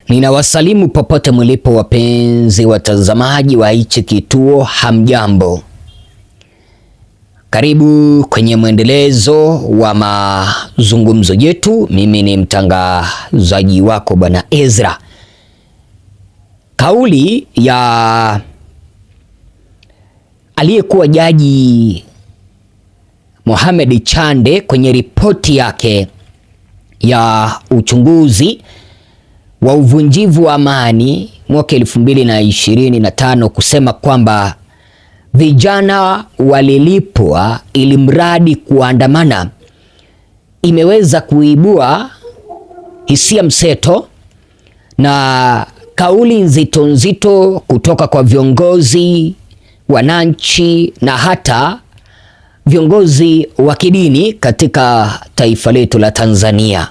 Ninawasalimu popote mlipo wapenzi watazamaji wa hichi kituo, hamjambo. Karibu kwenye mwendelezo wa mazungumzo yetu. Mimi ni mtangazaji wako Bwana Ezra. Kauli ya aliyekuwa jaji Mohamed Chande kwenye ripoti yake ya uchunguzi wa uvunjivu wa amani mwaka 2025 kusema kwamba vijana walilipwa ili mradi kuandamana imeweza kuibua hisia mseto na kauli nzito nzito kutoka kwa viongozi, wananchi na hata viongozi wa kidini katika taifa letu la Tanzania.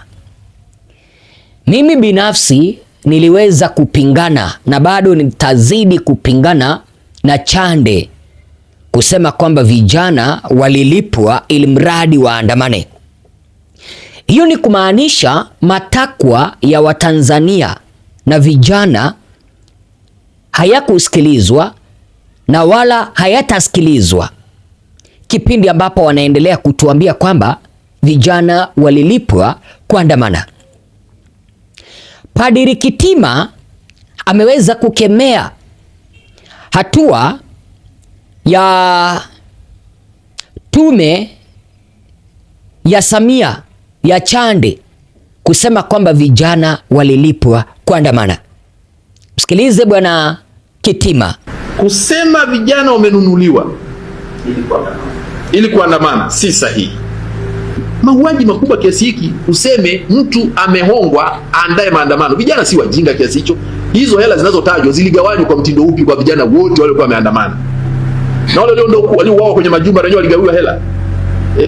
Mimi binafsi niliweza kupingana na bado nitazidi kupingana na Chande kusema kwamba vijana walilipwa ili mradi waandamane. Hiyo ni kumaanisha matakwa ya Watanzania na vijana hayakusikilizwa na wala hayatasikilizwa kipindi ambapo wanaendelea kutuambia kwamba vijana walilipwa kuandamana. Padri Kitima ameweza kukemea hatua ya tume ya Samia ya Chande kusema kwamba vijana walilipwa kuandamana. Msikilize Bwana Kitima. Kusema vijana wamenunuliwa ili kuandamana si sahihi. Mauaji makubwa kiasi hiki useme mtu amehongwa aandae maandamano. Vijana si wajinga kiasi hicho. Hizo hela zinazotajwa ziligawanywa kwa mtindo upi kwa vijana wote wale walikuwa wameandamana? Na wale ndio waliouawa kwenye majumba wenyewe waligawiwa hela.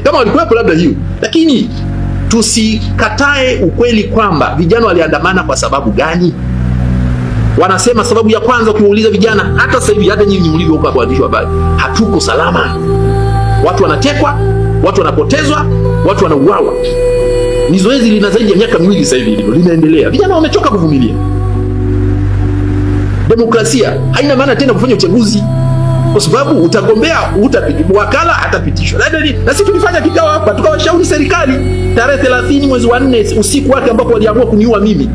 Kama walikuwepo labda hiyo. Lakini tusikatae ukweli kwamba vijana waliandamana kwa sababu gani? Wanasema sababu ya kwanza, ukiuliza vijana hata sasa hivi, hata nyinyi mlivyo huko kwa waandishi wa habari, hatuko salama. Watu wanatekwa, watu wanapotezwa, watu wanauawa. Ni zoezi lina zaidi ya miaka miwili sasa hivi hilo linaendelea. Vijana wamechoka kuvumilia. Demokrasia haina maana tena kufanya uchaguzi, kwa sababu utagombea, utapitishwa, wakala atapitishwa. Na sisi tulifanya kikao hapa tukawashauri serikali tarehe 30 mwezi wa 4 usiku wake ambapo waliamua kuniua mimi.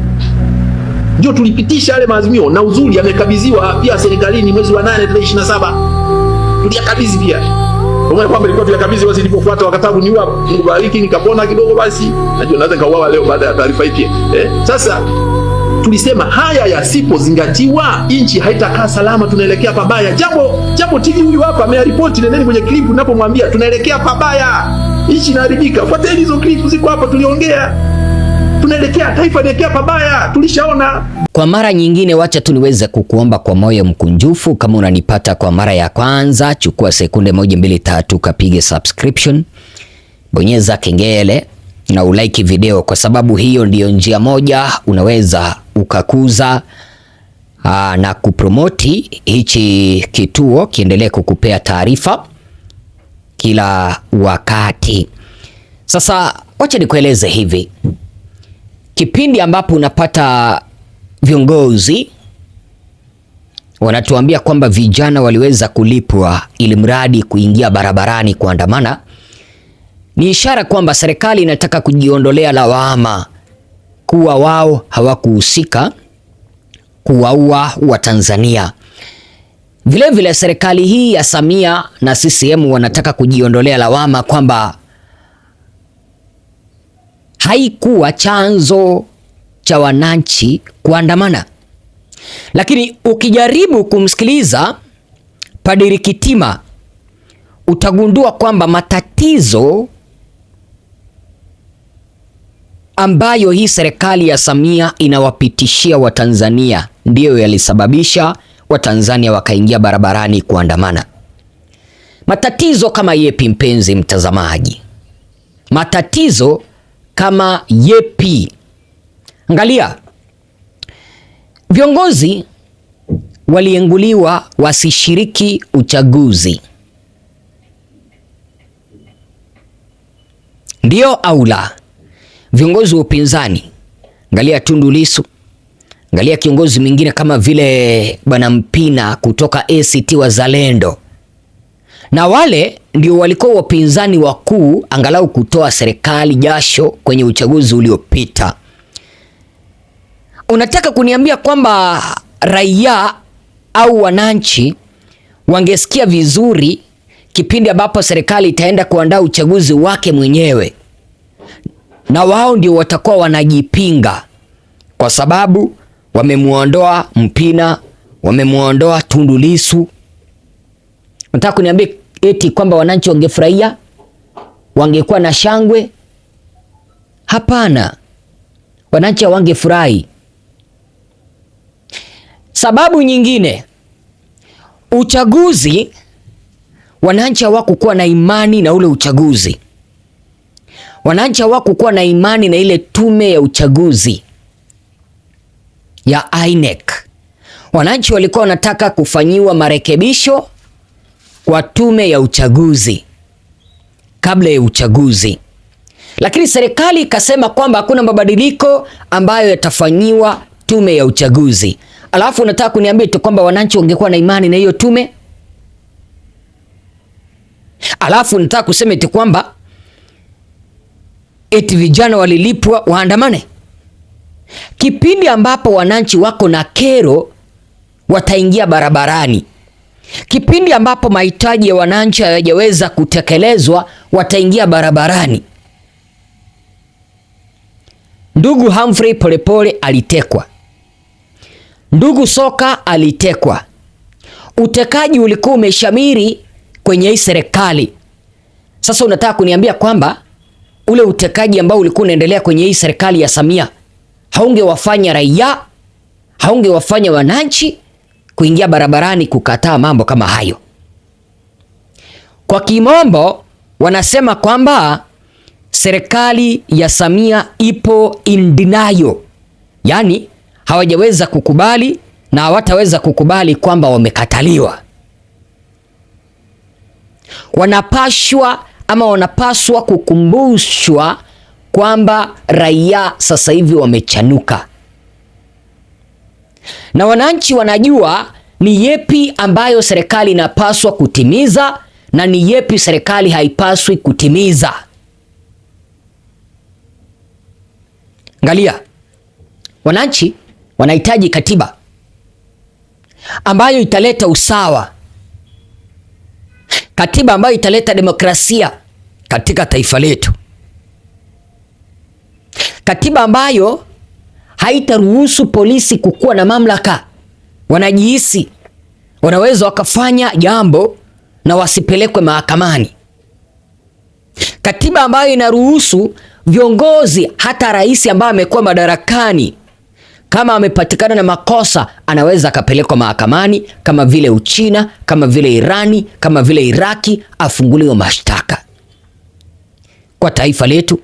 Ndio tulipitisha yale maazimio, na uzuri yamekabidhiwa pia serikalini mwezi wa 8 tarehe 27. Tuliyakabidhi pia. Kwa kwamba ilikuwa tuyakabidhi wasi nilipofuata wakatabu niua, Mungu bariki nikapona kidogo basi. Najua naweza nikauawa leo baada ya taarifa hii pia. Sasa tulisema haya yasipozingatiwa nchi haitakaa salama, tunaelekea pabaya. Jambo TV huyu hapa ameripoti, nendeni kwenye clip ninapomwambia tunaelekea pabaya. Nchi inaharibika. Fuateni hizo clip ziko hapa, tuliongea. Tunaelekea, taifa inaelekea pabaya, tulishaona. Kwa mara nyingine, wacha tuliweze kukuomba kwa moyo mkunjufu, kama unanipata kwa mara ya kwanza, chukua sekunde 1 2 3 kapige subscription, bonyeza kengele na ulike video, kwa sababu hiyo ndiyo njia moja unaweza ukakuza na kupromoti hichi kituo kiendelee kukupea taarifa kila wakati. Sasa wacha nikueleze hivi. Kipindi ambapo unapata viongozi wanatuambia kwamba vijana waliweza kulipwa ili mradi kuingia barabarani kuandamana, ni ishara kwamba serikali inataka kujiondolea lawama kuwa wao hawakuhusika kuwaua Watanzania. Vilevile serikali hii ya Samia na CCM wanataka kujiondolea lawama kwamba haikuwa chanzo cha wananchi kuandamana. Lakini ukijaribu kumsikiliza Padri Kitima utagundua kwamba matatizo ambayo hii serikali ya Samia inawapitishia Watanzania ndiyo yalisababisha Watanzania wakaingia barabarani kuandamana. Matatizo kama yepi, mpenzi mtazamaji? Matatizo kama yepi? Angalia, viongozi walienguliwa wasishiriki uchaguzi. Ndio au la? Viongozi wa upinzani, angalia Tundu Lissu, Angalia kiongozi mwingine kama vile Bwana Mpina kutoka ACT Wazalendo, na wale ndio walikuwa wapinzani wakuu angalau kutoa serikali jasho kwenye uchaguzi uliopita. Unataka kuniambia kwamba raia au wananchi wangesikia vizuri kipindi ambapo serikali itaenda kuandaa uchaguzi wake mwenyewe, na wao ndio watakuwa wanajipinga kwa sababu wamemuondoa Mpina, wamemuondoa Tundu Lissu. Unataka kuniambia eti kwamba wananchi wangefurahia, wangekuwa na shangwe? Hapana, wananchi hawangefurahi. Sababu nyingine, uchaguzi, wananchi hawakukuwa na imani na ule uchaguzi. Wananchi hawakukuwa na imani na ile tume ya uchaguzi ya INEC. Wananchi walikuwa wanataka kufanyiwa marekebisho kwa tume ya uchaguzi kabla ya uchaguzi, lakini serikali ikasema kwamba hakuna mabadiliko ambayo yatafanyiwa tume ya uchaguzi. Alafu unataka kuniambia tu kwamba wananchi wangekuwa na imani na hiyo tume? Alafu unataka kusema eti kwamba eti vijana walilipwa waandamane? Kipindi ambapo wananchi wako na kero wataingia barabarani. Kipindi ambapo mahitaji ya wananchi hayajaweza kutekelezwa wataingia barabarani. Ndugu Humphrey Polepole alitekwa. Ndugu Soka alitekwa. Utekaji ulikuwa umeshamiri kwenye hii serikali. Sasa unataka kuniambia kwamba ule utekaji ambao ulikuwa unaendelea kwenye hii serikali ya Samia haungewafanya raia, haungewafanya wananchi kuingia barabarani kukataa mambo kama hayo? Kwa kimombo wanasema kwamba serikali ya Samia ipo in denial, yaani hawajaweza kukubali na hawataweza kukubali kwamba wamekataliwa. Wanapaswa kukumbushwa kwamba raia sasa hivi wamechanuka, na wananchi wanajua ni yepi ambayo serikali inapaswa kutimiza na ni yepi serikali haipaswi kutimiza. Angalia, wananchi wanahitaji katiba ambayo italeta usawa, katiba ambayo italeta demokrasia katika taifa letu, katiba ambayo haitaruhusu polisi kukuwa na mamlaka. Wanajihisi wanaweza wakafanya jambo na wasipelekwe mahakamani. Katiba ambayo inaruhusu viongozi, hata rais ambaye amekuwa madarakani, kama amepatikana na makosa anaweza akapelekwa mahakamani, kama vile Uchina, kama vile Irani, kama vile Iraki, afunguliwe mashtaka. Kwa taifa letu,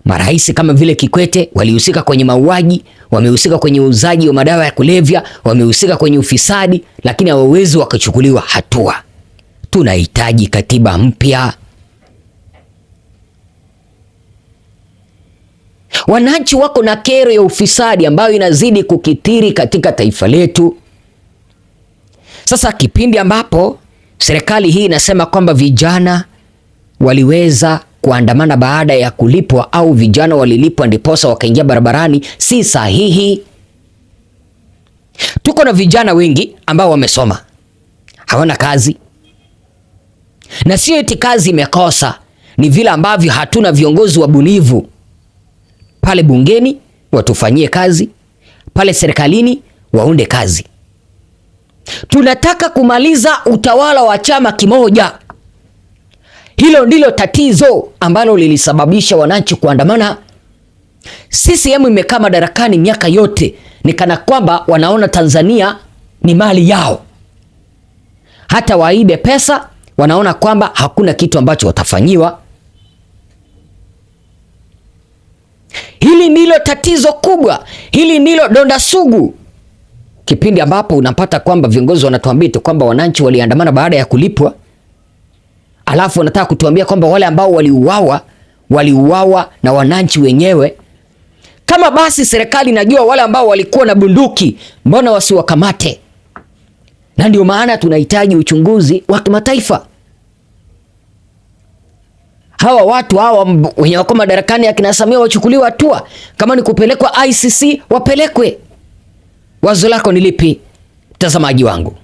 marais kama vile Kikwete walihusika kwenye mauaji, wamehusika kwenye uuzaji wa madawa ya kulevya, wamehusika kwenye ufisadi, lakini hawawezi wakachukuliwa hatua. Tunahitaji katiba mpya. Wananchi wako na kero ya ufisadi ambayo inazidi kukithiri katika taifa letu. Sasa kipindi ambapo serikali hii inasema kwamba vijana waliweza kuandamana baada ya kulipwa au vijana walilipwa ndiposa wakaingia barabarani, si sahihi. Tuko na vijana wengi ambao wamesoma, hawana kazi, na sio eti kazi imekosa, ni vile ambavyo hatuna viongozi wabunifu. Pale bungeni watufanyie kazi, pale serikalini waunde kazi. Tunataka kumaliza utawala wa chama kimoja. Hilo ndilo tatizo ambalo lilisababisha wananchi kuandamana. CCM imekaa madarakani miaka yote, ni kana kwamba wanaona Tanzania ni mali yao. Hata waibe pesa, wanaona kwamba hakuna kitu ambacho watafanyiwa. Hili ndilo tatizo kubwa, hili ndilo donda sugu. Kipindi ambapo unapata kwamba viongozi wanatuambia kwamba wananchi waliandamana baada ya kulipwa, alafu wanataka kutuambia kwamba wale ambao waliuawa na wananchi wenyewe. Kama basi serikali inajua wale ambao walikuwa na bunduki, mbona wasiwakamate? Na ndio maana tunahitaji uchunguzi wa kimataifa. Hawa watu hawa wenye wako madarakani akina Samia wachukuliwe hatua. Kama ni kupelekwa ICC wapelekwe. Wazo lako ni lipi, mtazamaji wangu?